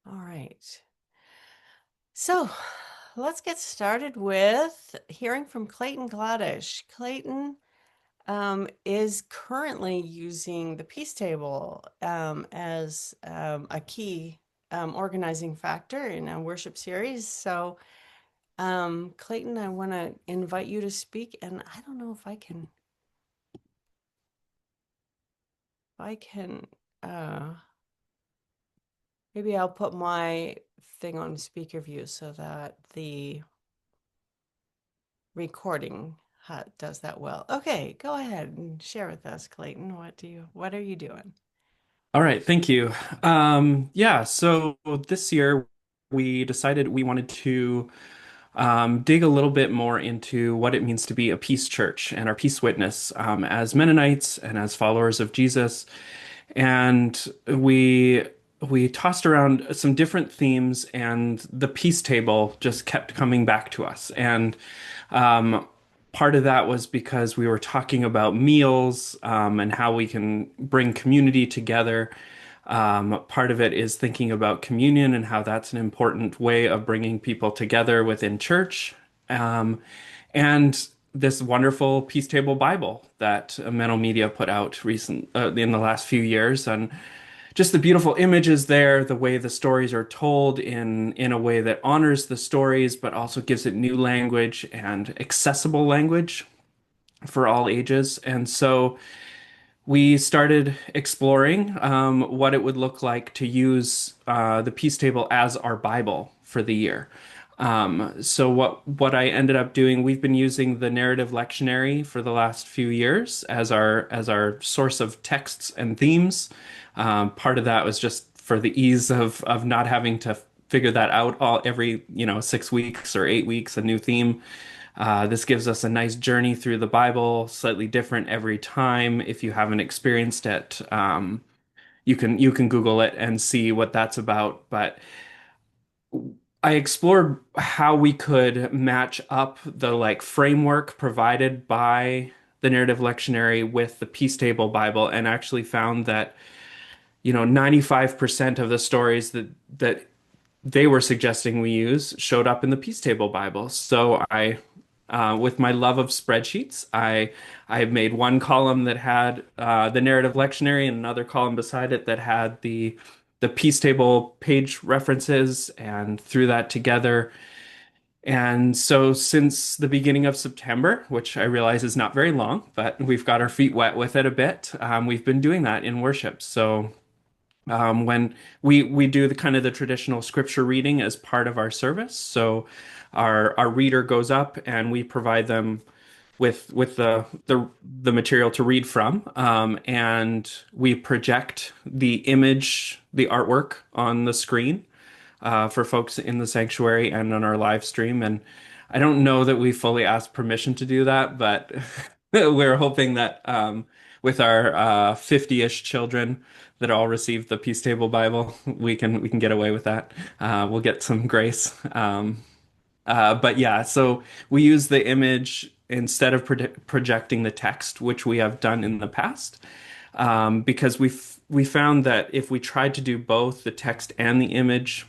All right. So let's get started with hearing from Clayton Gladish. Clayton is currently using the Peace Table as a key organizing factor in a worship series. So, Clayton, I want to invite you to speak, and I don't know if I can, uh, maybe I'll put my thing on speaker view so that the recording does that well. Okay, go ahead and share with us, Clayton. What are you doing? All right, thank you. Yeah, so this year we decided we wanted to dig a little bit more into what it means to be a peace church and our peace witness as Mennonites and as followers of Jesus. And we tossed around some different themes, and the peace table just kept coming back to us. And um, part of that was because we were talking about meals and how we can bring community together. Part of it is thinking about communion and how that's an important way of bringing people together within church. Um, and this wonderful Peace Table Bible that Mental Media put out in the last few years, and just the beautiful images there, the way the stories are told in a way that honors the stories, but also gives it new language and accessible language for all ages. And so we started exploring what it would look like to use the Peace Table as our Bible for the year. So what I ended up doing, we've been using the narrative lectionary for the last few years as our source of texts and themes. Part of that was just for the ease of not having to figure that out all every 6 weeks or 8 weeks, a new theme. This gives us a nice journey through the Bible, slightly different every time. If you haven't experienced it, you can Google it and see what that's about. But I explored how we could match up the framework provided by the narrative lectionary with the Peace Table Bible, and actually found that 95% of the stories that they were suggesting we use showed up in the Peace Table Bible. So with my love of spreadsheets, I made one column that had the narrative lectionary, and another column beside it that had the Peace Table page references, and threw that together. And so since the beginning of September, which I realize is not very long, but we've got our feet wet with it a bit, we've been doing that in worship. So when we do the kind of the traditional scripture reading as part of our service. So our reader goes up and we provide them with the material to read from, and we project the image, the artwork on the screen for folks in the sanctuary and on our live stream. And I don't know that we fully asked permission to do that, but we're hoping that with our 50-ish children that all received the Peace Table Bible, we can get away with that. We'll get some grace. But yeah, so we use the image instead of projecting the text, which we have done in the past, because we found that if we tried to do both the text and the image,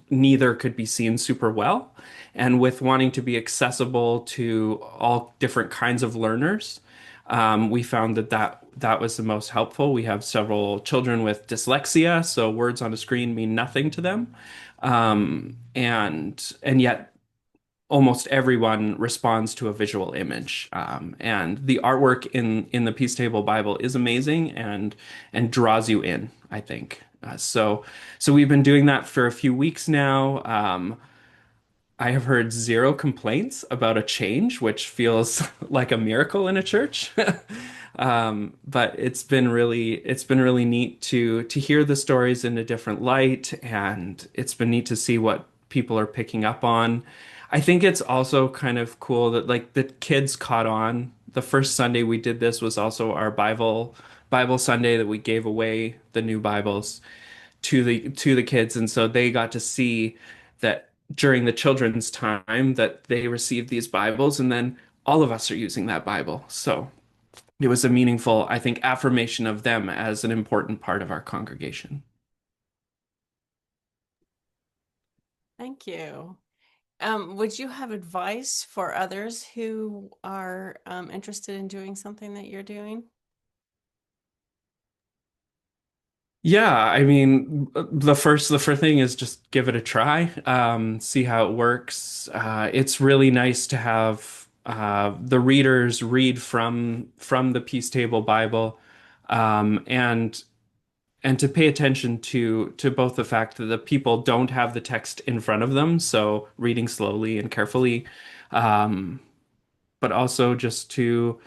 neither could be seen super well. And with wanting to be accessible to all different kinds of learners, we found that was the most helpful. We have several children with dyslexia, so words on a screen mean nothing to them. And yet almost everyone responds to a visual image. And the artwork in the Peace Table Bible is amazing and draws you in, I think. So we've been doing that for a few weeks now. I have heard zero complaints about a change, which feels like a miracle in a church. But it's been really neat to hear the stories in a different light, and it's been neat to see what people are picking up on. I think it's also kind of cool that the kids caught on. The first Sunday we did this was also our Bible Sunday that we gave away the new Bibles to the kids, and so they got to see that during the children's time that they received these Bibles, and then all of us are using that Bible. So it was a meaningful, I think, affirmation of them as an important part of our congregation. Thank you. Would you have advice for others who are interested in doing something that you're doing? Yeah, I mean, the first thing is just give it a try, see how it works. It's really nice to have the readers read from the Peace Table Bible, and to pay attention to both the fact that the people don't have the text in front of them, so reading slowly and carefully, um, but also just to,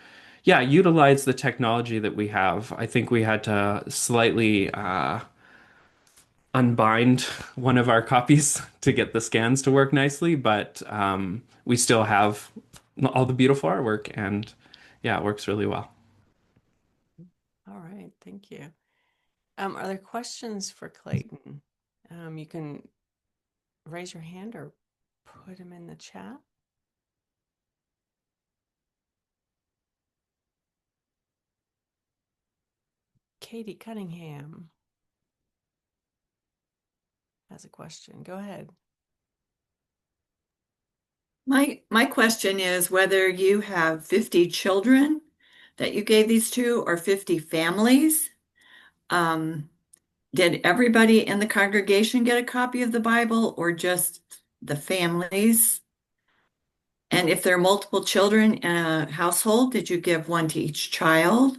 yeah, utilize the technology that we have. I think we had to slightly unbind one of our copies to get the scans to work nicely, but we still have all the beautiful artwork, and yeah, it works really well. All right, thank you. Are there questions for Clayton? You can raise your hand or put them in the chat. Katie Cunningham has a question. Go ahead. My question is whether you have 50 children that you gave these to or 50 families. Um, did everybody in the congregation get a copy of the Bible or just the families? And if there are multiple children in a household, did you give one to each child?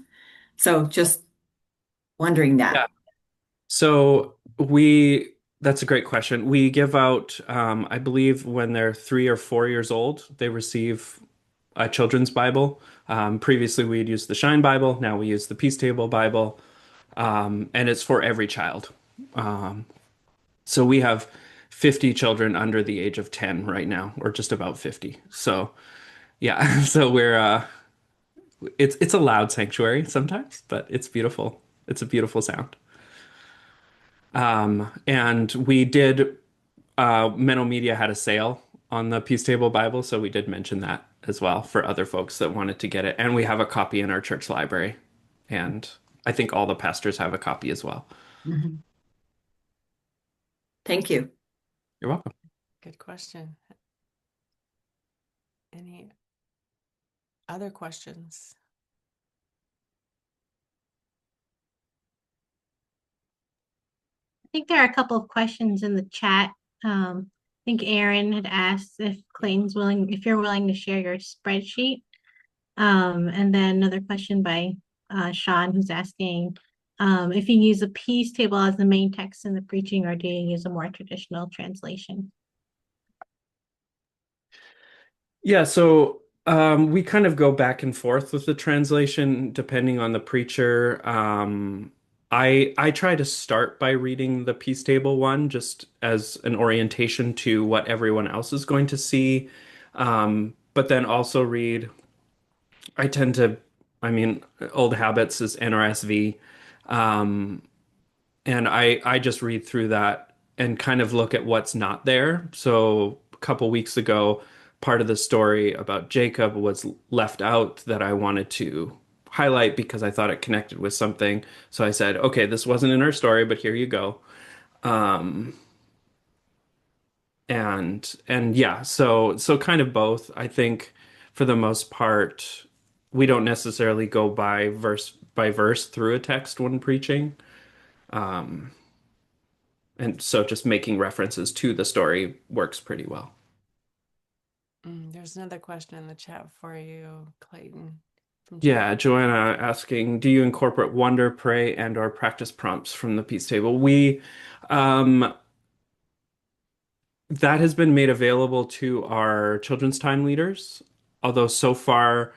So just wondering Yeah. that. So that's a great question. We give out, I believe when they're 3 or 4 years old, they receive a children's Bible. Previously, we'd used the Shine Bible. Now we use the Peace Table Bible, and it's for every child. Um, so we have 50 children under the age of 10 right now, or just about 50. So yeah, so it's a loud sanctuary sometimes, but it's beautiful. It's a beautiful sound. And we did Menno Media had a sale on the Peace Table Bible, so we did mention that as well for other folks that wanted to get it. And we have a copy in our church library, and I think all the pastors have a copy as well. Mhm. Thank you. You're welcome. Good question. Any other questions? I think there are a couple of questions in the chat. I think Aaron had asked if Clayton's willing, if you're willing to share your spreadsheet. And then another question by Sean, who's asking if you use a peace table as the main text in the preaching, or do you use a more traditional translation? Yeah, so we kind of go back and forth with the translation depending on the preacher. I try to start by reading the Peace Table one just as an orientation to what everyone else is going to see. But then also read, I tend to, I mean, old habits is NRSV. Um, and I just read through that and kind of look at what's not there. So a couple weeks ago, part of the story about Jacob was left out that I wanted to highlight because I thought it connected with something. So I said, okay, this wasn't in our story, but here you go. Um, and yeah, so kind of both. I think for the most part, we don't necessarily go by verse through a text when preaching. Um, And so just making references to the story works pretty well. There's another question in the chat for you, Clayton, from Joanne. Yeah, Joanna asking, do you incorporate wonder, pray, and or practice prompts from the Peace Table? We um that has been made available to our children's time leaders. Although so far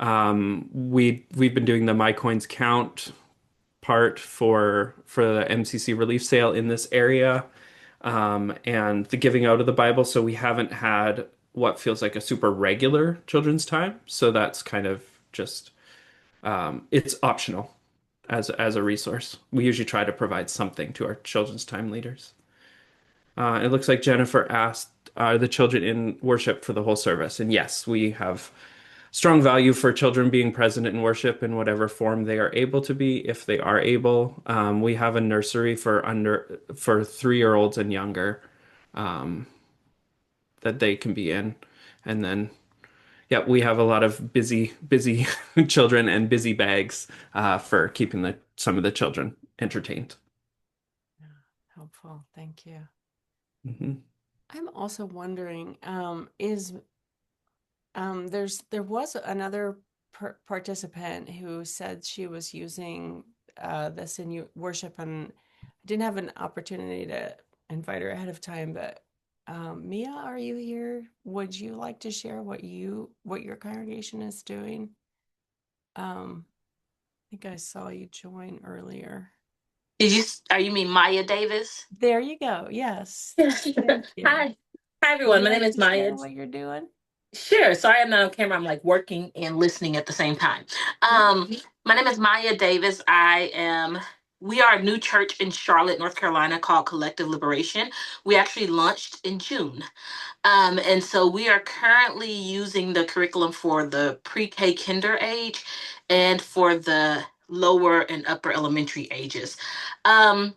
we've been doing the My Coins Count part for the MCC relief sale in this area, and the giving out of the Bible. So we haven't had what feels like a super regular children's time. So that's kind of just it's optional as a resource. We usually try to provide something to our children's time leaders. It looks like Jennifer asked, are the children in worship for the whole service? And yes, we have strong value for children being present in worship in whatever form they are able to be, if they are able. We have a nursery for 3-year-olds and younger. that they can be in. And then, yeah, we have a lot of busy children and busy bags for keeping some of the children entertained. Yeah, helpful. Thank you. Hmm. I'm also wondering, is there was another participant who said she was using this in worship, and I didn't have an opportunity to invite her ahead of time. But Mia, are you here? Would you like to share what your congregation is doing? I think I saw you join earlier. Are you mean Maya Davis? There you go. Yes. Yes. Thank you. Hi. Hi, Would everyone. you My name like is to share Maya. what you're doing? Sure. Sorry, I'm not on camera. I'm like working and listening at the same time. Yeah. My name is Maya Davis. We are a new church in Charlotte, North Carolina called Collective Liberation. We actually launched in June. And so we are currently using the curriculum for the pre-K kinder age and for the lower and upper elementary ages. Um,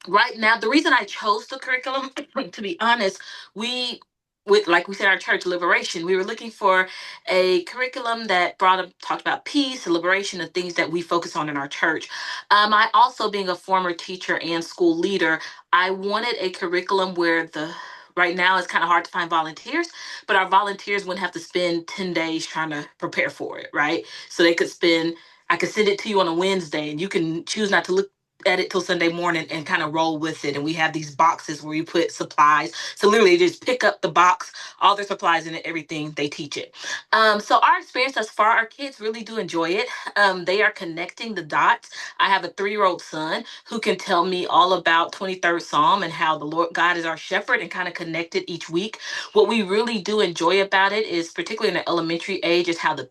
right now, the reason I chose the curriculum, to be honest, we with like we said, our church liberation, we were looking for a curriculum that brought up talked about peace and liberation, the things that we focus on in our church. I also, being a former teacher and school leader, I wanted a curriculum where the right now it's kind of hard to find volunteers, but our volunteers wouldn't have to spend 10 days trying to prepare for it, right? So they could spend I could send it to you on a Wednesday and you can choose not to look at it till Sunday morning and kind of roll with it. And we have these boxes where you put supplies. So literally just pick up the box, all their supplies in it, everything, they teach it. So our experience thus far, our kids really do enjoy it. They are connecting the dots. I have a 3-year-old son who can tell me all about 23rd Psalm and how the Lord God is our shepherd and kind of connect it each week. What we really do enjoy about it is, particularly in the elementary age, is how the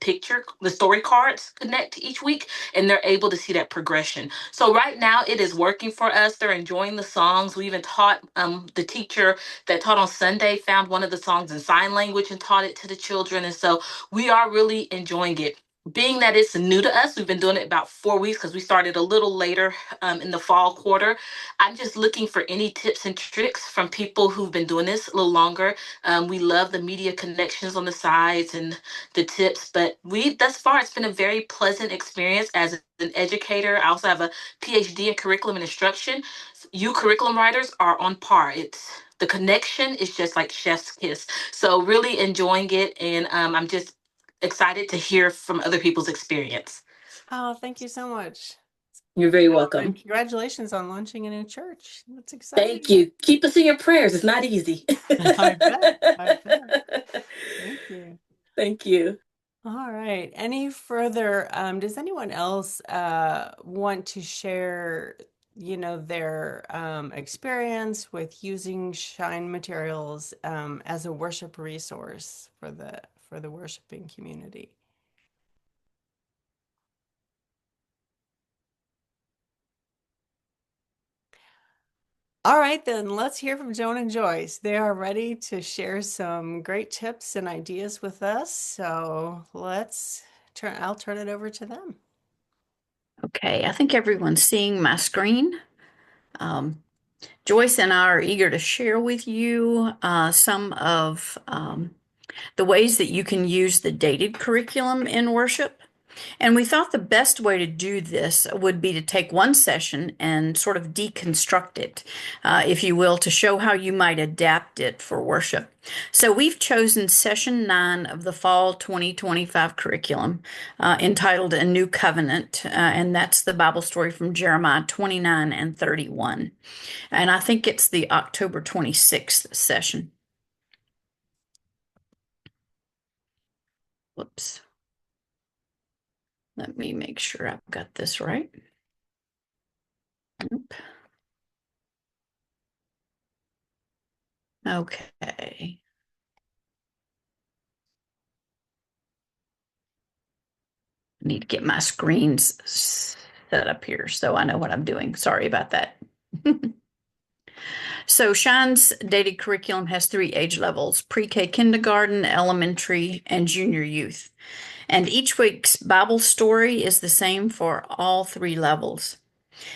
story cards connect each week and they're able to see that progression. So right now it is working for us. They're enjoying the songs. We even taught the teacher that taught on Sunday found one of the songs in sign language and taught it to the children. And so we are really enjoying it. Being that it's new to us, we've been doing it about 4 weeks because we started a little later in the fall quarter. I'm just looking for any tips and tricks from people who've been doing this a little longer. We love the media connections on the sides and the tips, but thus far it's been a very pleasant experience as an educator. I also have a PhD in curriculum and instruction. You curriculum writers are on par. It's the connection is just like chef's kiss. So really enjoying it, and I'm just excited to hear from other people's experience. Oh, thank you so much. You're very And welcome. congratulations on launching a new church. That's Thank exciting. you. Keep us in your prayers. It's not easy. I bet. I bet. Thank you. Thank you. All right. Any further, does anyone else want to share, their experience with using Shine materials as a worship resource for the worshiping community? All right, then let's hear from Joan and Joyce. They are ready to share some great tips and ideas with us. So I'll turn it over to them. Okay, I think everyone's seeing my screen. Joyce and I are eager to share with you some of the ways that you can use the dated curriculum in worship. And we thought the best way to do this would be to take one session and sort of deconstruct it, if you will, to show how you might adapt it for worship. So we've chosen session 9 of the fall 2025 curriculum, entitled A New Covenant, and that's the Bible story from Jeremiah 29 and 31. And I think it's the October 26th session. Whoops. Let me make sure I've got this right. Nope. Okay. I need to get my screens set up here so I know what I'm doing. Sorry about that. So Shine's dated curriculum has 3 age levels: pre-K kindergarten, elementary, and junior youth. And each week's Bible story is the same for all 3 levels.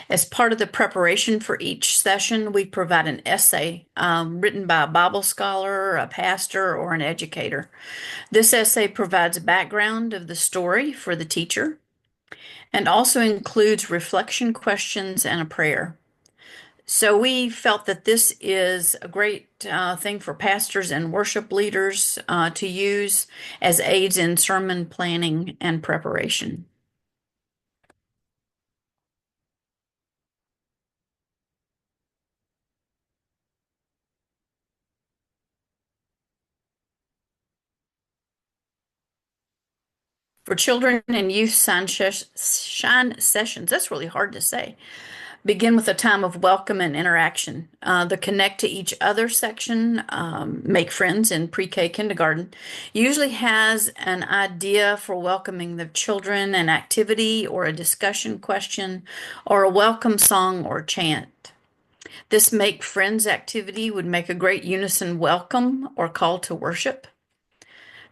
As part of the preparation for each session, we provide an essay written by a Bible scholar, a pastor, or an educator. This essay provides a background of the story for the teacher and also includes reflection questions and a prayer. So we felt that this is a great thing for pastors and worship leaders to use as aids in sermon planning and preparation. For children and youth shine sessions, that's really hard to say. Begin with a time of welcome and interaction. The connect to each other section, make friends in pre-K kindergarten, usually has an idea for welcoming the children, an activity or a discussion question, or a welcome song or chant. This make friends activity would make a great unison welcome or call to worship.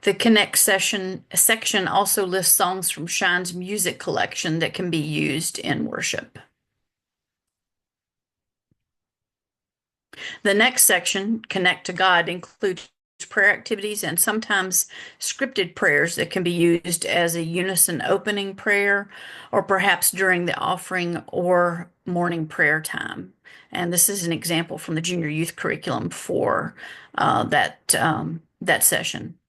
The Connect section also lists songs from Shine's music collection that can be used in worship. The next section, Connect to God, includes prayer activities and sometimes scripted prayers that can be used as a unison opening prayer or perhaps during the offering or morning prayer time. And this is an example from the junior youth curriculum for that session.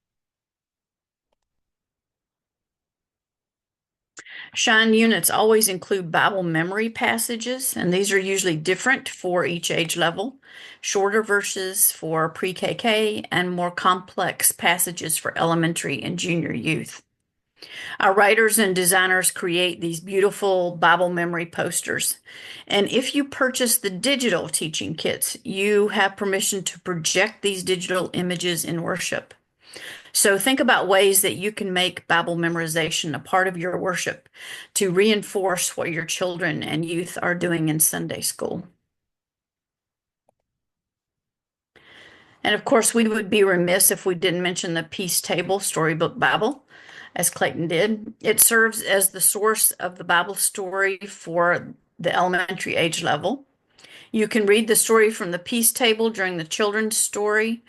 Shine units always include Bible memory passages, and these are usually different for each age level. Shorter verses for pre-KK and more complex passages for elementary and junior youth. Our writers and designers create these beautiful Bible memory posters. And if you purchase the digital teaching kits, you have permission to project these digital images in worship. So think about ways that you can make Bible memorization a part of your worship to reinforce what your children and youth are doing in Sunday school. And of course, we would be remiss if we didn't mention the Peace Table Storybook Bible, as Clayton did. It serves as the source of the Bible story for the elementary age level. You can read the story from the Peace Table during the children's story,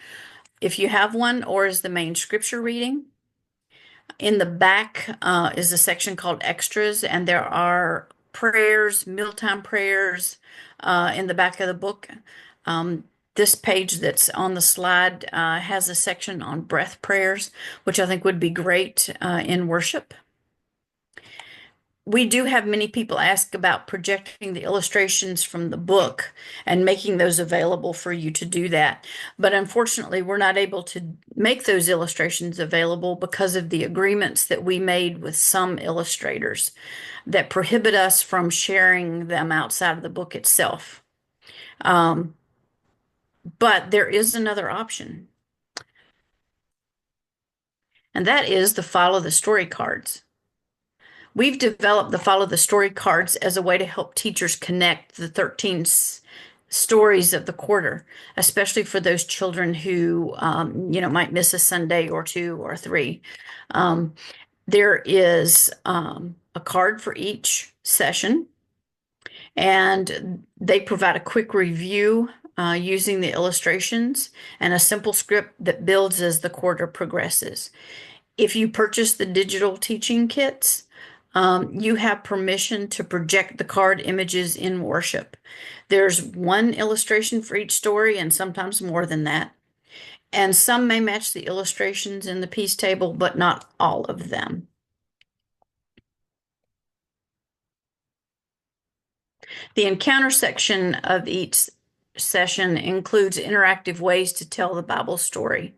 if you have one, or as the main scripture reading. In the back is a section called Extras, and there are prayers, mealtime prayers in the back of the book. This page that's on the slide has a section on breath prayers, which I think would be great in worship. We do have many people ask about projecting the illustrations from the book and making those available for you to do that. But unfortunately, we're not able to make those illustrations available because of the agreements that we made with some illustrators that prohibit us from sharing them outside of the book itself. But there is another option, and that is the Follow the Story cards. We've developed the Follow the Story cards as a way to help teachers connect the 13 stories of the quarter, especially for those children who, might miss a Sunday or two or three. There is a card for each session, and they provide a quick review using the illustrations and a simple script that builds as the quarter progresses. If you purchase the digital teaching kits, you have permission to project the card images in worship. There's one illustration for each story and sometimes more than that. And some may match the illustrations in the Peace Table, but not all of them. The encounter section of each session includes interactive ways to tell the Bible story.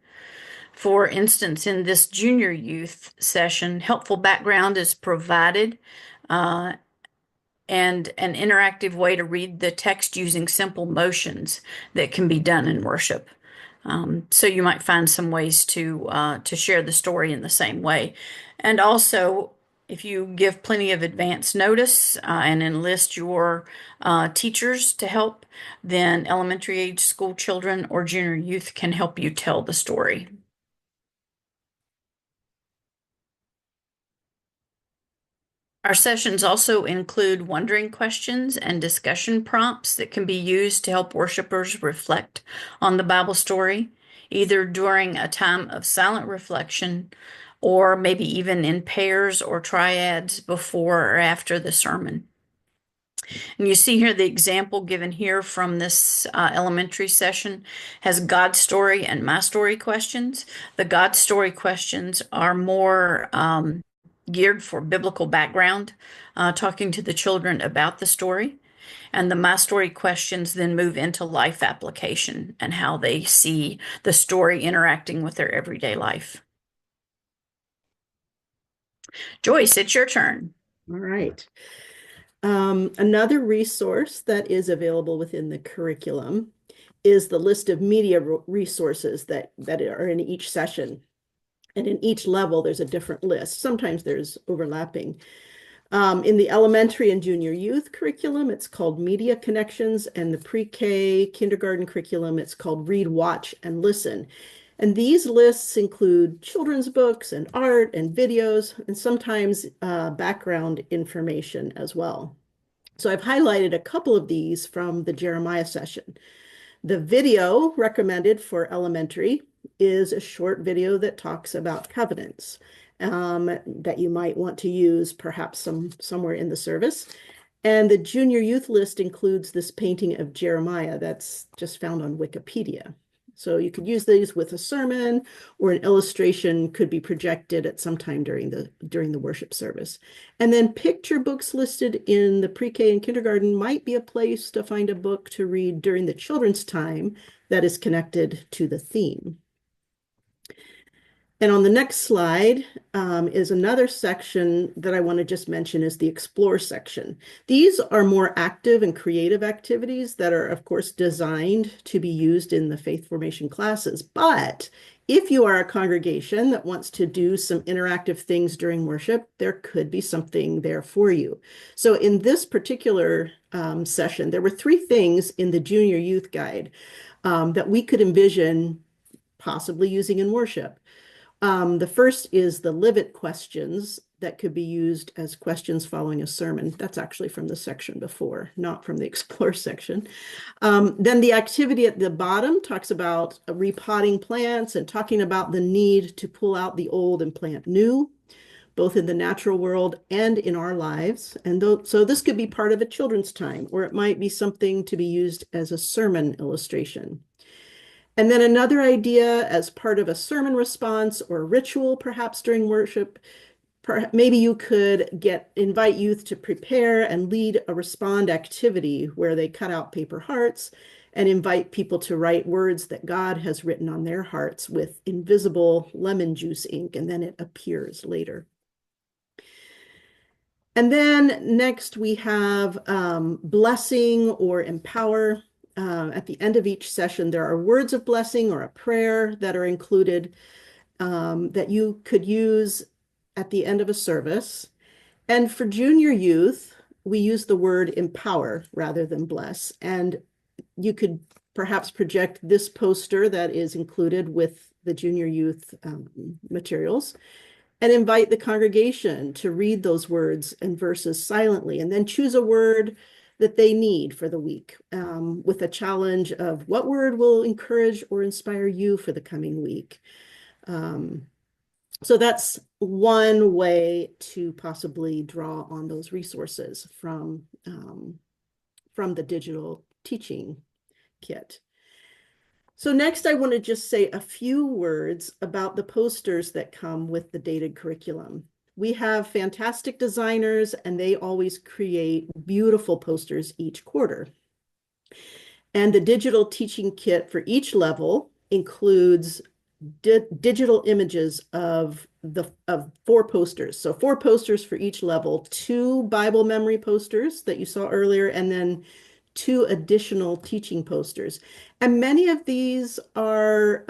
For instance, in this junior youth session, helpful background is provided and an interactive way to read the text using simple motions that can be done in worship. So you might find some ways to share the story in the same way. And also, if you give plenty of advance notice and enlist your teachers to help, then elementary age school children or junior youth can help you tell the story. Our sessions also include wondering questions and discussion prompts that can be used to help worshipers reflect on the Bible story, either during a time of silent reflection or maybe even in pairs or triads before or after the sermon. And you see here the example given here from this elementary session has God story and my story questions. The God story questions are more geared for biblical background, talking to the children about the story. And the my story questions then move into life application and how they see the story interacting with their everyday life. Joyce, it's your turn. All right. Another resource that is available within the curriculum is the list of media resources that are in each session. And in each level, there's a different list. Sometimes there's overlapping. In the elementary and junior youth curriculum, it's called Media Connections, and the pre-K kindergarten curriculum, it's called Read, Watch, and Listen. And these lists include children's books and art and videos, and sometimes background information as well. So I've highlighted a couple of these from the Jeremiah session. The video recommended for elementary is a short video that talks about covenants that you might want to use perhaps somewhere in the service. And the junior youth list includes this painting of Jeremiah that's just found on Wikipedia. So you could use these with a sermon, or an illustration could be projected at some time during the worship service. And then picture books listed in the pre-K and kindergarten might be a place to find a book to read during the children's time that is connected to the theme. And on the next slide is another section that I want to just mention is the Explore section. These are more active and creative activities that are, of course, designed to be used in the faith formation classes. But if you are a congregation that wants to do some interactive things during worship, there could be something there for you. So in this particular session, there were 3 things in the junior youth guide that we could envision possibly using in worship. The first is the Live It questions that could be used as questions following a sermon. That's actually from the section before, not from the Explore section. Then the activity at the bottom talks about repotting plants and talking about the need to pull out the old and plant new, both in the natural world and in our lives. And so this could be part of a children's time, or it might be something to be used as a sermon illustration. And then another idea as part of a sermon response or ritual, perhaps during worship, maybe you could invite youth to prepare and lead a respond activity where they cut out paper hearts and invite people to write words that God has written on their hearts with invisible lemon juice ink, and then it appears later. And then next we have blessing or empower. At the end of each session, there are words of blessing or a prayer that are included that you could use at the end of a service. And for junior youth, we use the word empower rather than bless. And you could perhaps project this poster that is included with the junior youth materials and invite the congregation to read those words and verses silently, and then choose a word that they need for the week, with a challenge of what word will encourage or inspire you for the coming week. So that's one way to possibly draw on those resources from the digital teaching kit. So next, I want to just say a few words about the posters that come with the dated curriculum. We have fantastic designers, and they always create beautiful posters each quarter. And the digital teaching kit for each level includes digital images of 4 posters. So 4 posters for each level, 2 Bible memory posters that you saw earlier, and then 2 additional teaching posters. And many of these are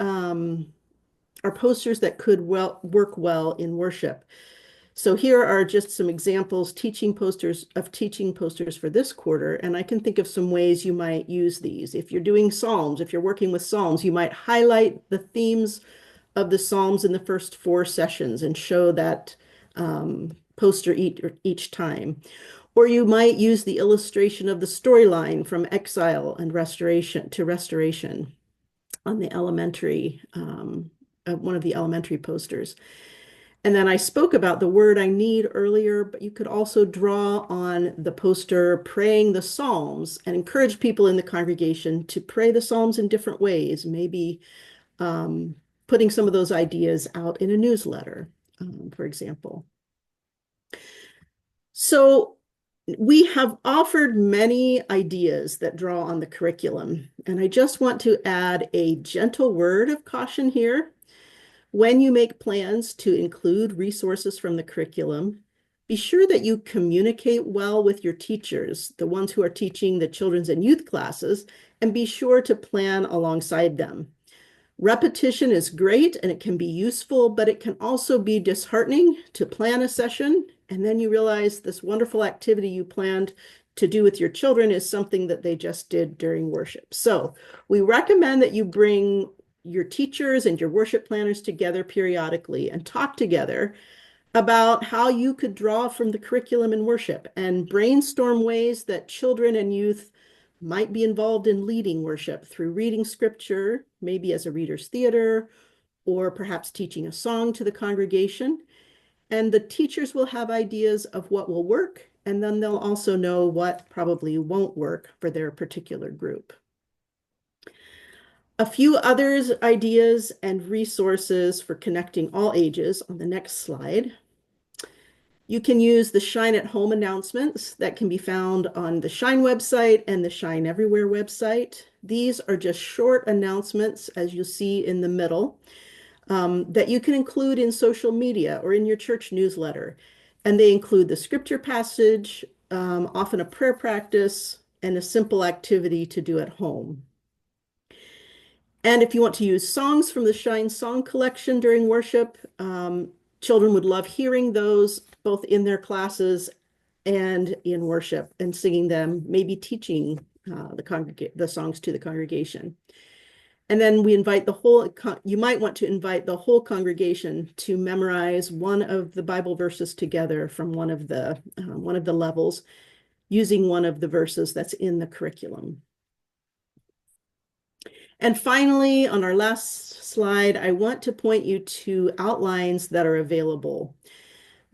posters that could work well in worship. So here are just some examples, teaching posters for this quarter, and I can think of some ways you might use these. If you're doing Psalms, if you're working with Psalms, you might highlight the themes of the Psalms in the first 4 sessions and show that poster each time. Or you might use the illustration of the storyline from exile and restoration to restoration on the elementary, one of the elementary posters. And then I spoke about the word I need earlier, but you could also draw on the poster praying the Psalms and encourage people in the congregation to pray the Psalms in different ways, maybe putting some of those ideas out in a newsletter, for example. So we have offered many ideas that draw on the curriculum, and I just want to add a gentle word of caution here. When you make plans to include resources from the curriculum, be sure that you communicate well with your teachers, the ones who are teaching the children's and youth classes, and be sure to plan alongside them. Repetition is great and it can be useful, but it can also be disheartening to plan a session and then you realize this wonderful activity you planned to do with your children is something that they just did during worship. So we recommend that you bring your teachers and your worship planners together periodically and talk together about how you could draw from the curriculum in worship and brainstorm ways that children and youth might be involved in leading worship through reading scripture, maybe as a reader's theater, or perhaps teaching a song to the congregation. And the teachers will have ideas of what will work, and then they'll also know what probably won't work for their particular group. A few others, ideas and resources for connecting all ages on the next slide. You can use the Shine at Home announcements that can be found on the Shine website and the Shine Everywhere website. These are just short announcements, as you'll see in the middle, that you can include in social media or in your church newsletter. And they include the scripture passage, often a prayer practice, and a simple activity to do at home. And if you want to use songs from the Shine Song Collection during worship, children would love hearing those both in their classes and in worship and singing them, maybe teaching the songs to the congregation. And then we invite the whole, you might want to invite the whole congregation to memorize one of the Bible verses together from one of the levels using one of the verses that's in the curriculum. And finally, on our last slide, I want to point you to outlines that are available.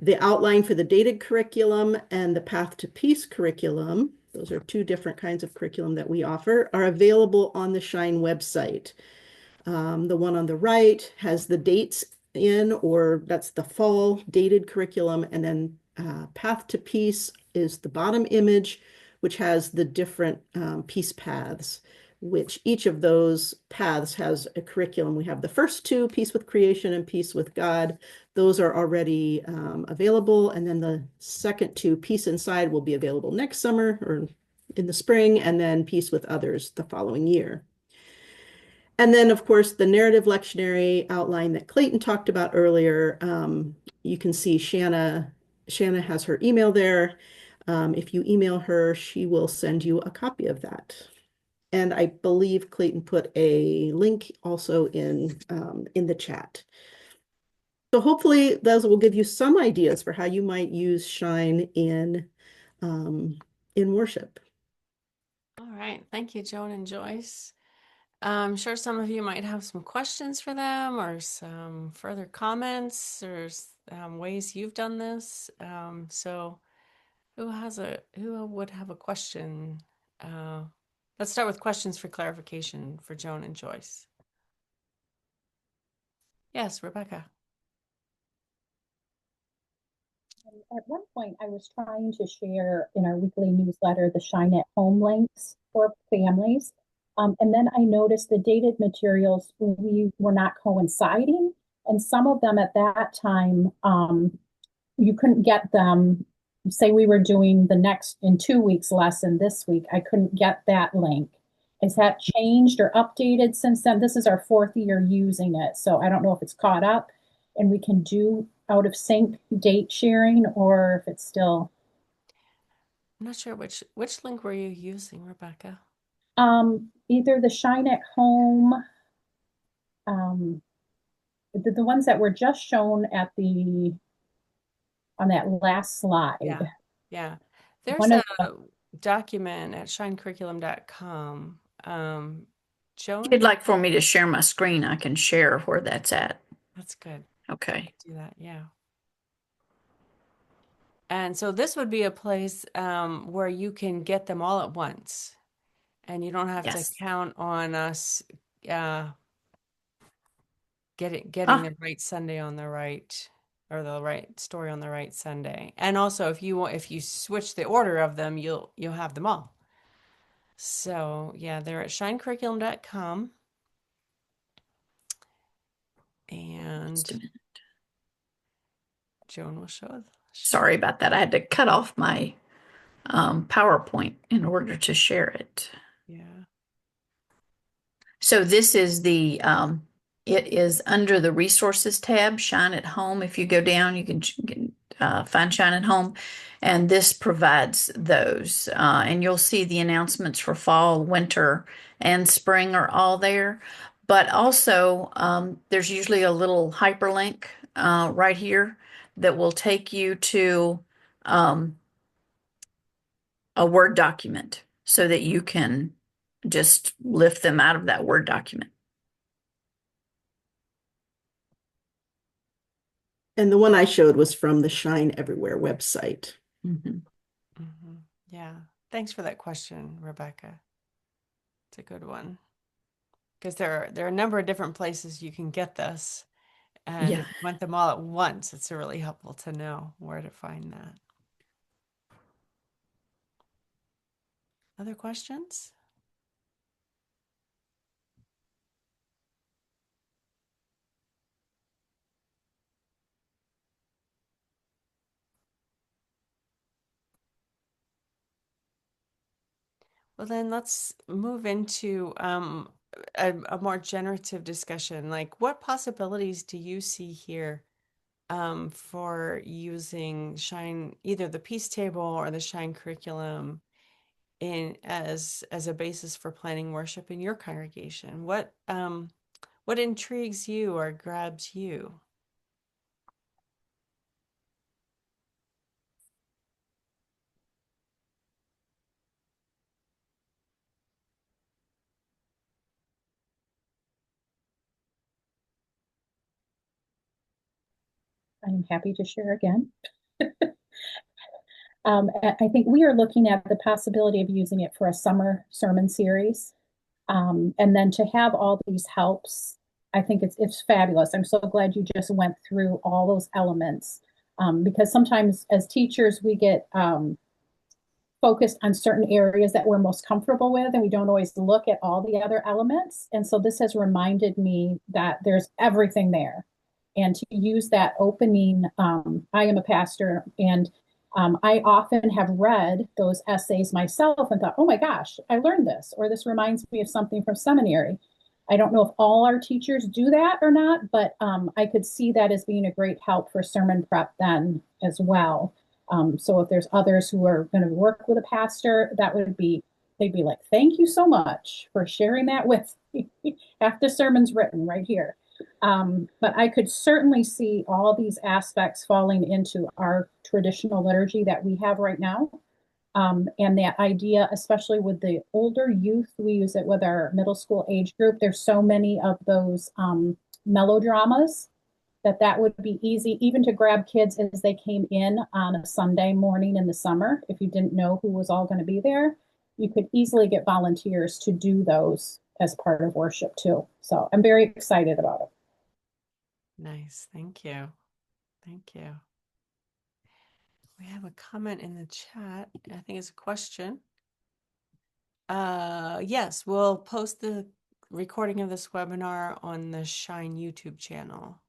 The outline for the dated curriculum and the Path to Peace curriculum, those are two different kinds of curriculum that we offer, are available on the Shine website. The one on the right has the dates in, or that's the fall dated curriculum, and then Path to Peace is the bottom image, which has the different peace paths, which each of those paths has a curriculum. We have the first two, Peace with Creation and Peace with God. Those are already available. And then the second two, Peace Inside, will be available next summer or in the spring, and then Peace with Others the following year. And then, of course, the narrative lectionary outline that Clayton talked about earlier, you can see Shanna has her email there. If you email her, she will send you a copy of that. And I believe Clayton put a link also in the chat. So hopefully those will give you some ideas for how you might use Shine in worship. All right. Thank you, Joan and Joyce. I'm sure some of you might have some questions for them or some further comments or ways you've done this. So who would have a question? Let's start with questions for clarification for Joan and Joyce. Yes, Rebecca. At one point, I was trying to share in our weekly newsletter the Shine at Home links for families. And then I noticed the dated materials we were not coinciding. And some of them at that time, you couldn't get them. Say we were doing the next in 2 weeks lesson this week, I couldn't get that link. Has that changed or updated since then? This is our 4th year using it. So I don't know if it's caught up and we can do out of sync date sharing or if it's still. I'm not sure which link were you using, Rebecca? Either the Shine at Home, the ones that were just shown at the on that last slide. Yeah. Yeah. There's One a of document at shinecurriculum.com. If you'd Joan, like for me to share my screen, I can share where that's at. that's good. Okay. Do that. Yeah. And so this would be a place where you can get them all at once, and you don't have to Yes. count on us getting Ah, the right Sunday on the right, or the right story on the right Sunday. And also, if you switch the order of them, you'll have them all. So yeah, they're at shinecurriculum.com, just a and minute. Joan will show. Sorry about that. I had to cut off my PowerPoint in order to share it. Yeah. So this is it is under the resources tab, Shine at Home. If you go down, you can find Shine at Home, and this provides those. And you'll see the announcements for fall, winter, and spring are all there. But also, there's usually a little hyperlink right here that will take you to um, a Word document so that you can just lift them out of that Word document. And the one I showed was from the Shine Everywhere website. Mm-hmm. Mm-hmm. Yeah. Thanks for that question, Rebecca. It's a good one. Because there are a number of different places you can get this. And Yeah. if you want them all at once, it's really helpful to know where to find that. Other questions? Well, then let's move into a more generative discussion. Like, what possibilities do you see here for using Shine, either the Peace Table or the Shine curriculum, in as a basis for planning worship in your congregation? What intrigues you or grabs you? I'm happy to share again. I think we are looking at the possibility of using it for a summer sermon series. And then to have all these helps, I think it's fabulous. I'm so glad you just went through all those elements, because sometimes as teachers we get focused on certain areas that we're most comfortable with, and we don't always look at all the other elements. And so this has reminded me that there's everything there. And to use that opening, I am a pastor, and I often have read those essays myself and thought, oh my gosh, I learned this, or this reminds me of something from seminary. I don't know if all our teachers do that or not, but I could see that as being a great help for sermon prep then as well. So if there's others who are going to work with a pastor, they'd be like, thank you so much for sharing that with me. Half the sermon's written right here. But I could certainly see all these aspects falling into our traditional liturgy that we have right now. And that idea, especially with the older youth, we use it with our middle school age group. There's so many of those melodramas that would be easy even to grab kids as they came in on a Sunday morning in the summer. If you didn't know who was all going to be there, you could easily get volunteers to do those as part of worship too. So I'm very excited about it. Nice. Thank you. Thank you. We have a comment in the chat. I think it's a question. Yes, we'll post the recording of this webinar on the Shine YouTube channel.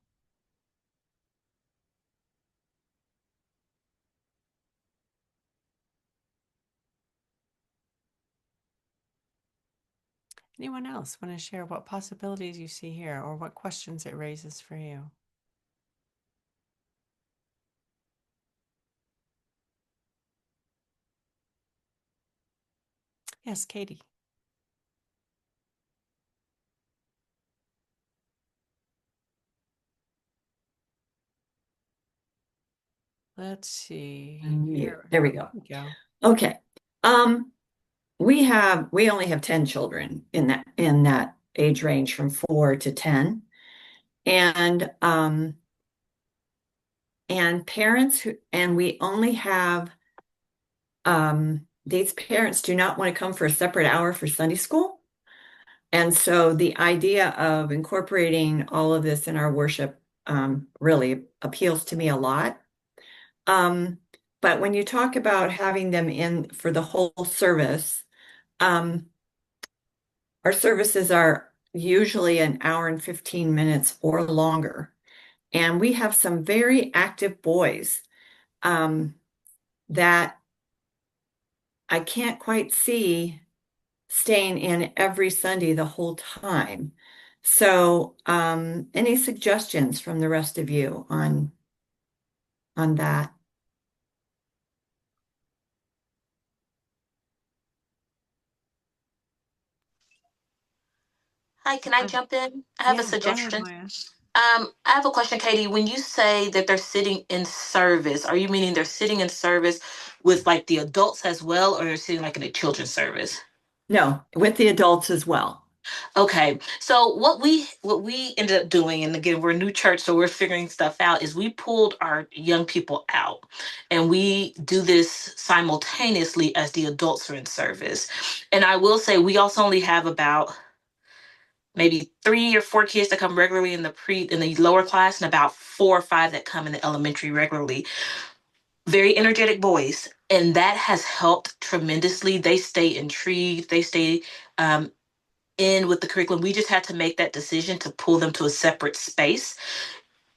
Anyone else want to share what possibilities you see here or what questions it raises for you? Yes, Katie. Let's see. There we go. Go. Okay. We only have 10 children in that age range from 4 to 10. And parents and we only have these parents do not want to come for a separate hour for Sunday school. And so the idea of incorporating all of this in our worship really appeals to me a lot. But when you talk about having them in for the whole service, our services are usually an hour and 15 minutes or longer. And we have some very active boys that I can't quite see staying in every Sunday the whole time. So, any suggestions from the rest of you on that? Hi, can I jump in? I have a Yeah, go ahead, suggestion. Maya. I have a question, Katie. When you say that they're sitting in service, are you meaning they're sitting in service with like the adults as well, or they're sitting like in a children's service? No, with the adults as well. Okay, so what we ended up doing, and again, we're a new church, so we're figuring stuff out, is we pulled our young people out, and we do this simultaneously as the adults are in service. And I will say we also only have about maybe 3 or 4 kids that come regularly in the lower class, and about 4 or 5 that come in the elementary regularly. Very energetic boys, and that has helped tremendously. They stay intrigued. They stay um, in with the curriculum. We just had to make that decision to pull them to a separate space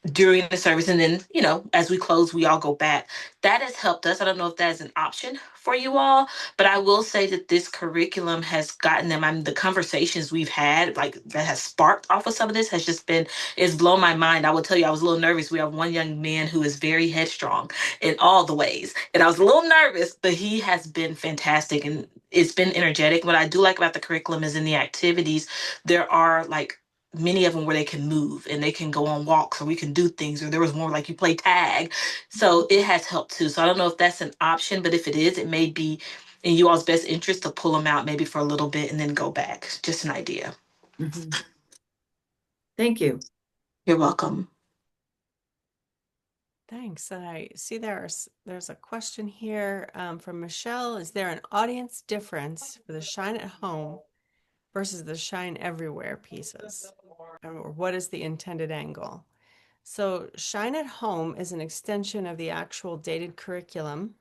during the service, and then as we close we all go back. That has helped us. I don't know if that is an option for you all, but I will say that this curriculum has gotten them. I mean, the conversations we've had, like, that has sparked off of some of this, has just been, it's blown my mind. I will tell you, I was a little nervous. We have one young man who is very headstrong in all the ways, and I was a little nervous, but he has been fantastic, and it's been energetic. What I do like about the curriculum is in the activities, there are like many of them where they can move and they can go on walks, or we can do things, or there was more like you play tag. So it has helped too. So I don't know if that's an option, but if it is, it may be in you all's best interest to pull them out maybe for a little bit and then go back. Just an idea. Mhm. Thank you. You're welcome. Thanks. I see there's a question here from Michelle. Is there an audience difference for the Shine at Home versus the Shine Everywhere pieces? Or what is the intended angle? So Shine at Home is an extension of the actual dated curriculum.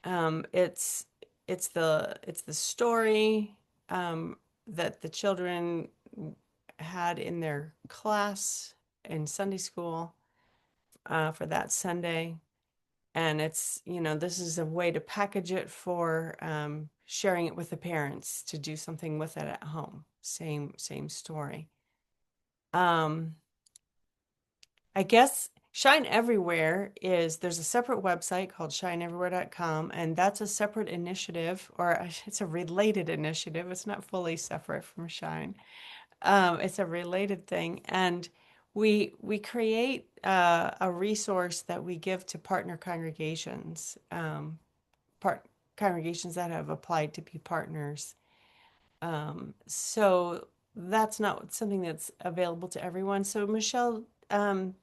It's the story that the children had in their class in Sunday school for that Sunday. And this is a way to package it for sharing it with the parents to do something with it at home. Same story. I guess Shine Everywhere there's a separate website called shineeverywhere.com, and that's a separate initiative, or it's a related initiative. It's not fully separate from Shine. It's a related thing, and we create a resource that we give to partner congregations, congregations that have applied to be partners. So that's not something that's available to everyone. So Michelle, I'm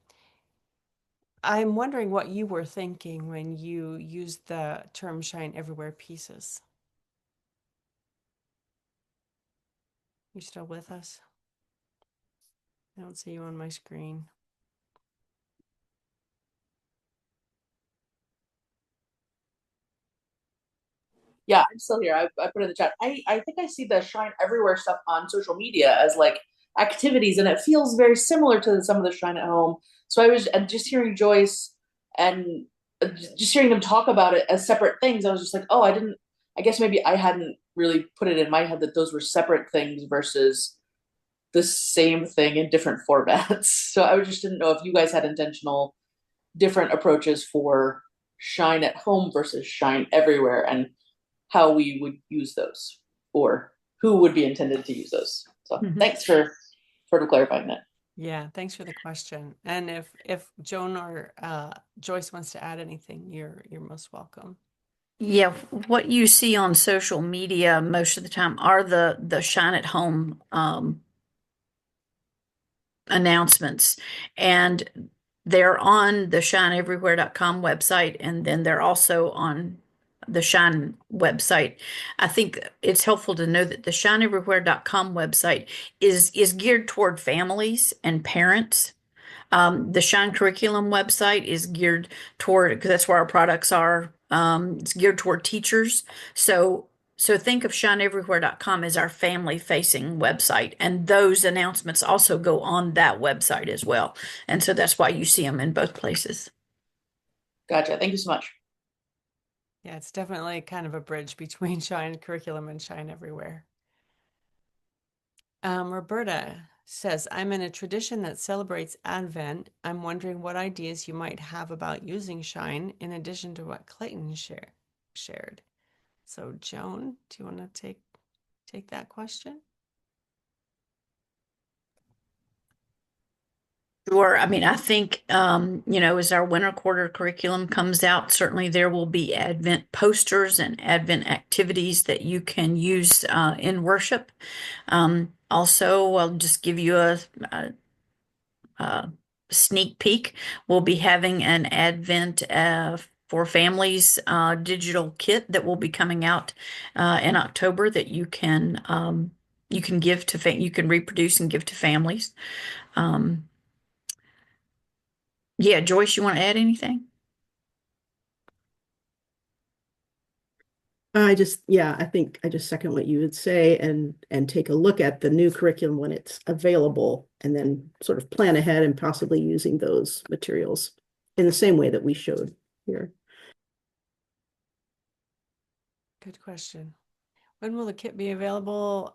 wondering what you were thinking when you used the term Shine Everywhere pieces. You still with us? I don't see you on my screen. Yeah, I'm still here. I put it in the chat. I think I see the Shine Everywhere stuff on social media as like activities, and it feels very similar to some of the Shine at Home. So I was just hearing Joyce and just hearing them talk about it as separate things. I was just like, oh, I guess maybe I hadn't really put it in my head that those were separate things versus the same thing in different formats. So I just didn't know if you guys had intentional different approaches for Shine at Home versus Shine Everywhere, and how we would use those, or who would be intended to use those. So thanks for sort of clarifying that. Yeah, thanks for the question. And if Joan or Joyce wants to add anything, you're most welcome. Yeah, what you see on social media most of the time are the Shine at Home announcements, and they're on the shineeverywhere.com website, and then they're also on the Shine website. I think it's helpful to know that the shineeverywhere.com website is geared toward families and parents. The Shine Curriculum website is geared toward, because that's where our products are. It's geared toward teachers. So, so think of shineeverywhere.com as our family facing website. And those announcements also go on that website as well. And so that's why you see them in both places. Gotcha. Thank you so much. Yeah, it's definitely kind of a bridge between Shine Curriculum and Shine Everywhere. Roberta says, I'm in a tradition that celebrates Advent. I'm wondering what ideas you might have about using Shine in addition to what Clayton shared. So, Joan, do you want to take that question? Sure. I mean, I think, as our winter quarter curriculum comes out, certainly there will be Advent posters and Advent activities that you can use in worship. Also, I'll just give you a sneak peek. We'll be having an Advent for families digital kit that will be coming out in October that you can give to you can reproduce and give to families. Um, yeah, Joyce, you want to add anything? I think I just second what you would say and take a look at the new curriculum when it's available and then sort of plan ahead and possibly using those materials in the same way that we showed here. Good question. When will the kit be available?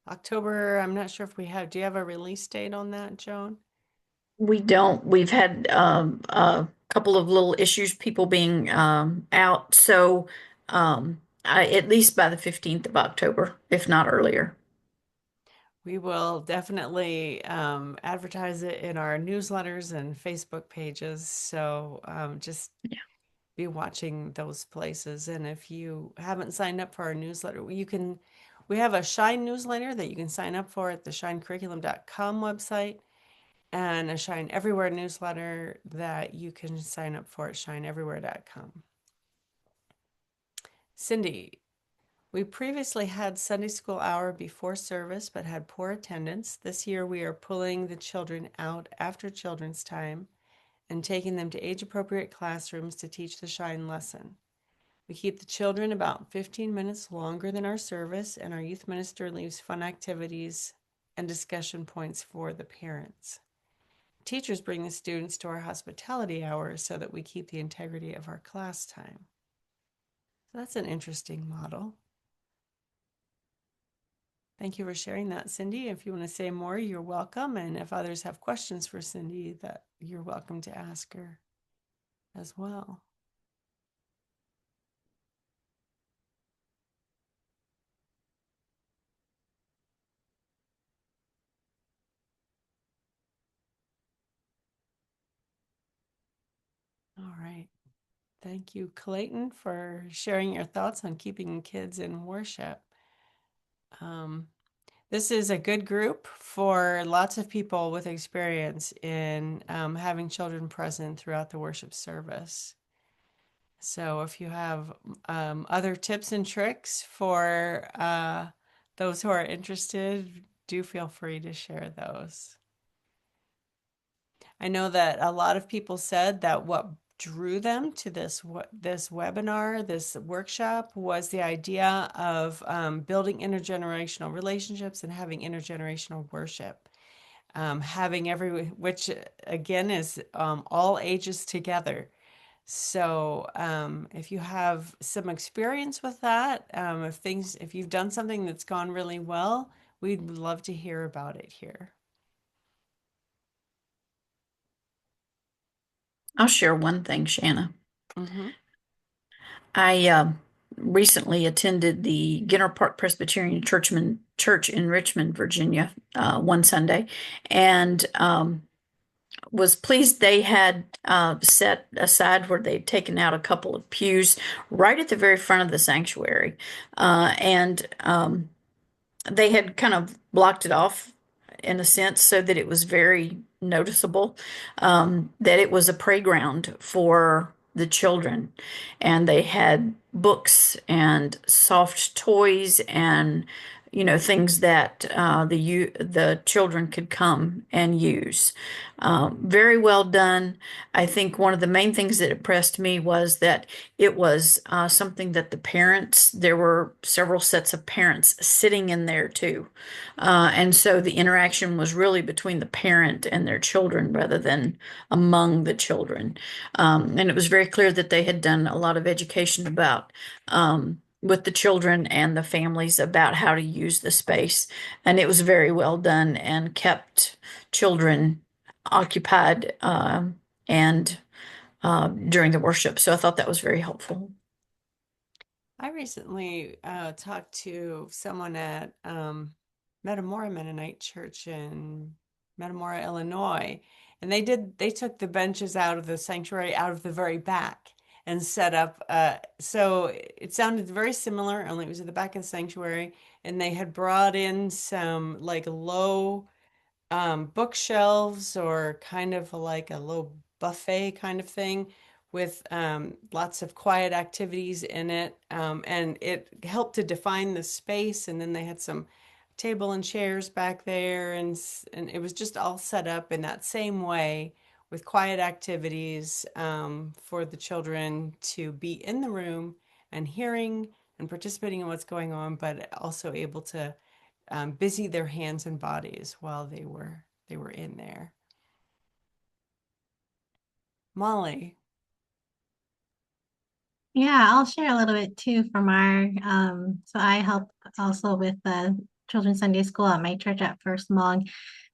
October. I'm not sure if we have. Do you have a release date on that, Joan? We don't. We've had a couple of little issues, people being out. So at least by the 15th of October, if not earlier. We will definitely advertise it in our newsletters and Facebook pages. So just Yeah. be watching those places. And if you haven't signed up for our newsletter, we have a Shine newsletter that you can sign up for at the shinecurriculum.com website, and a Shine Everywhere newsletter that you can sign up for at shineeverywhere.com. Cindy, we previously had Sunday school hour before service but had poor attendance. This year we are pulling the children out after children's time and taking them to age-appropriate classrooms to teach the Shine lesson. We keep the children about 15 minutes longer than our service, and our youth minister leaves fun activities and discussion points for the parents. Teachers bring the students to our hospitality hours so that we keep the integrity of our class time. So that's an interesting model. Thank you for sharing that, Cindy. If you want to say more, you're welcome. And if others have questions for Cindy, that you're welcome to ask her as well. All right. Thank you, Clayton, for sharing your thoughts on keeping kids in worship. This is a good group for lots of people with experience in having children present throughout the worship service. So if you have other tips and tricks for those who are interested, do feel free to share those. I know that a lot of people said that what drew them to this webinar, this workshop, was the idea of building intergenerational relationships and having intergenerational worship. Which again is all ages together. So if you have some experience with that, if you've done something that's gone really well, we'd love to hear about it here. I'll share one thing, Shanna. Mm-hmm. I recently attended the Ginner Park Presbyterian Church in Richmond, Virginia, one Sunday, and was pleased they had set aside where they'd taken out a couple of pews right at the very front of the sanctuary, and they had kind of blocked it off in a sense so that it was very noticeable that it was a playground for the children. And they had books and soft toys and things that the children could come and use. Very well done. I think one of the main things that impressed me was that it was something that there were several sets of parents sitting in there too. And so the interaction was really between the parent and their children rather than among the children. And it was very clear that they had done a lot of education about with the children and the families about how to use the space. And it was very well done and kept children occupied and during the worship. So I thought that was very helpful. I recently talked to someone at Metamora Mennonite Church in Metamora, Illinois, and they took the benches out of the sanctuary out of the very back and set up. So it sounded very similar, only it was at the back of the sanctuary, and they had brought in some like low bookshelves or kind of like a low buffet kind of thing with lots of quiet activities in it. And it helped to define the space. And then they had some table and chairs back there. And it was just all set up in that same way with quiet activities for the children to be in the room and hearing and participating in what's going on, but also able to busy their hands and bodies while they were in there. Molly. Yeah, I'll share a little bit too from our so I help also with the children's Sunday school at my church at First Mong.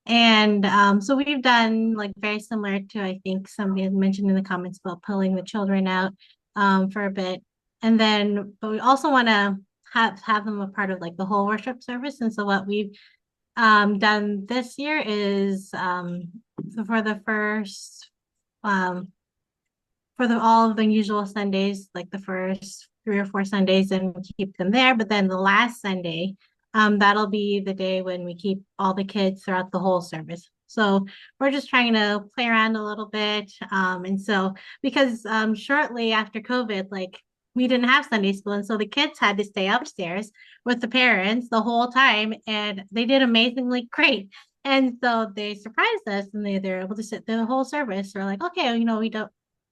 And so we've done like very similar to I think somebody had mentioned in the comments about pulling the children out for a bit. And then but we also want to have them a part of like the whole worship service. And so what we've done this year is so for the first um for all of the usual Sundays, like the first 3 or 4 Sundays, and we keep them there. But then the last Sunday, that'll be the day when we keep all the kids throughout the whole service. So we're just trying to play around a little bit. And so because shortly after COVID, like we didn't have Sunday school, and so the kids had to stay upstairs with the parents the whole time, and they did amazingly great. And so they surprised us, and they're able to sit through the whole service. We're like, okay, we don't,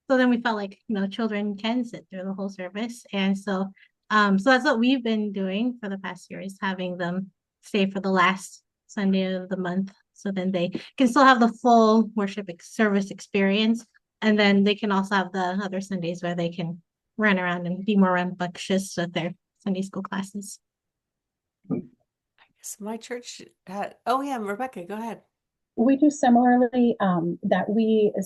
so then we felt like, children can sit through the whole service. And so that's what we've been doing for the past year is having them stay for the last Sunday of the month. So then they can still have the full worship service experience. And then they can also have the other Sundays where they can run around and be more rambunctious with their Sunday school classes. I guess my church had, oh yeah, Rebecca, go ahead. We do similarly that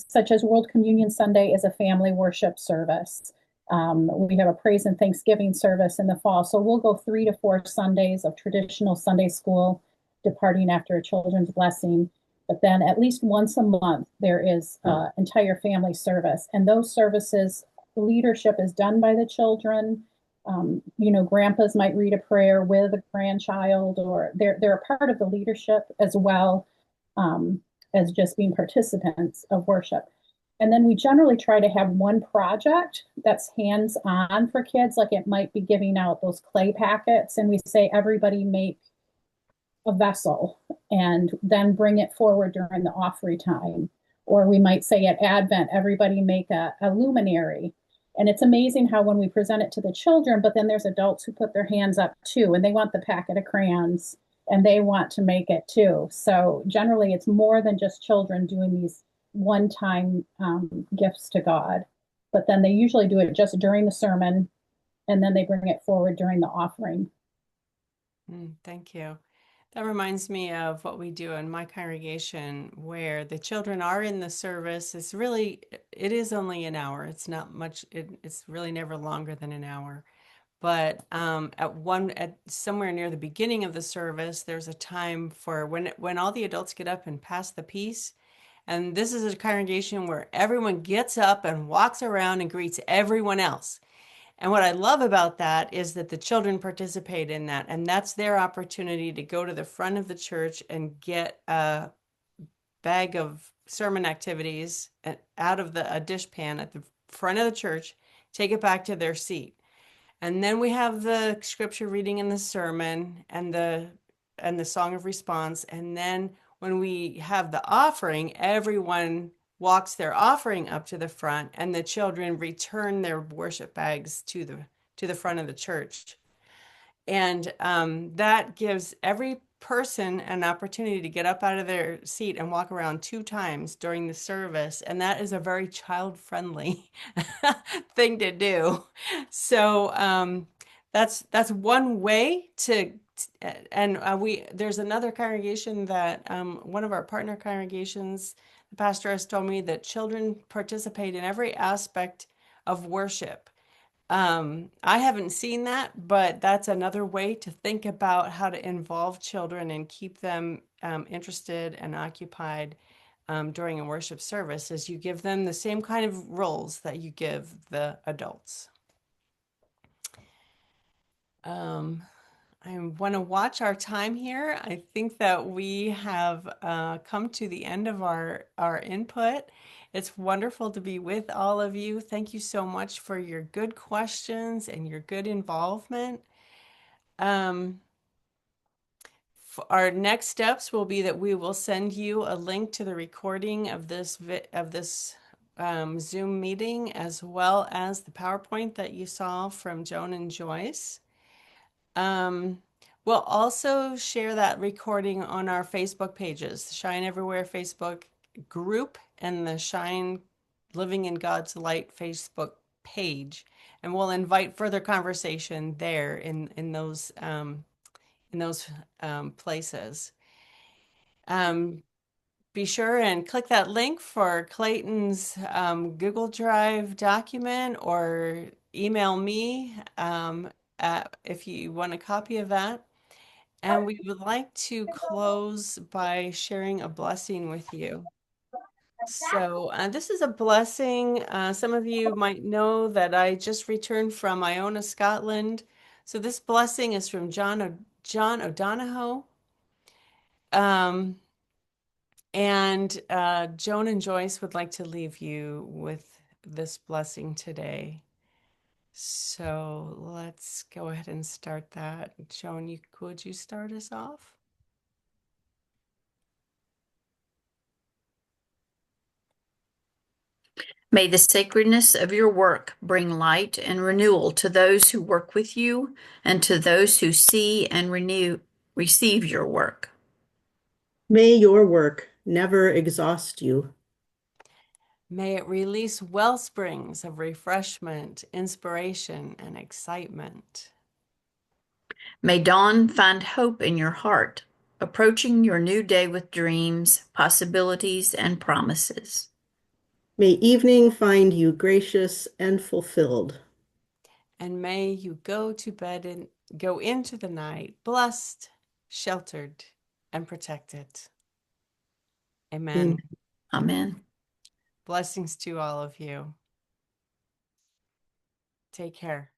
such as World Communion Sunday is a family worship service. We have a praise and thanksgiving service in the fall. So we'll go 3 to 4 Sundays of traditional Sunday school, departing after a children's blessing. But then at least once a month, there is entire family service. And those services, leadership is done by the children. Grandpas might read a prayer with a grandchild, or they're a part of the leadership as well. As just being participants of worship. And then we generally try to have one project that's hands-on for kids, like it might be giving out those clay packets, and we say everybody make a vessel and then bring it forward during the offering time. Or we might say at Advent, everybody make a luminary. And it's amazing how when we present it to the children, but then there's adults who put their hands up too, and they want the packet of crayons and they want to make it too. So generally it's more than just children doing these one-time gifts to God, but then they usually do it just during the sermon and then they bring it forward during the offering. Thank you. That reminds me of what we do in my congregation where the children are in the service. It is only an hour. It's not much. It's really never longer than an hour. But at somewhere near the beginning of the service, there's a time for when all the adults get up and pass the peace. And this is a congregation where everyone gets up and walks around and greets everyone else. And what I love about that is that the children participate in that, and that's their opportunity to go to the front of the church and get a bag of sermon activities out of a dishpan at the front of the church, take it back to their seat. And then we have the scripture reading and the sermon and the song of response. And then when we have the offering, everyone walks their offering up to the front, and the children return their worship bags to the front of the church. And that gives every person an opportunity to get up out of their seat and walk around 2 times during the service. And that is a very child-friendly thing to do. So that's one way to, and there's another congregation that one of our partner congregations, the pastor has told me that children participate in every aspect of worship. I haven't seen that, but that's another way to think about how to involve children and keep them interested and occupied during a worship service, is you give them the same kind of roles that you give the adults. I want to watch our time here. I think that we have come to the end of our input. It's wonderful to be with all of you. Thank you so much for your good questions and your good involvement. Our next steps will be that we will send you a link to the recording of this Zoom meeting, as well as the PowerPoint that you saw from Joan and Joyce. We'll also share that recording on our Facebook pages, the Shine Everywhere Facebook group and the Shine Living in God's Light Facebook page. And we'll invite further conversation there in those places. Be sure and click that link for Clayton's Google Drive document, or email me if you want a copy of that. And we would like to close by sharing a blessing with you. So this is a blessing. Some of you might know that I just returned from Iona, Scotland. So this blessing is from John O'Donohoe. And Joan and Joyce would like to leave you with this blessing today. So let's go ahead and start that. Joan, could you start us off? May the sacredness of your work bring light and renewal to those who work with you and to those who see and receive your work. May your work never exhaust you. May it release well springs of refreshment, inspiration, and excitement. May dawn find hope in your heart, approaching your new day with dreams, possibilities, and promises. May evening find you gracious and fulfilled. And may you go to bed and go into the night blessed, sheltered, and protected. Amen. Amen. Blessings to all of you. Take care.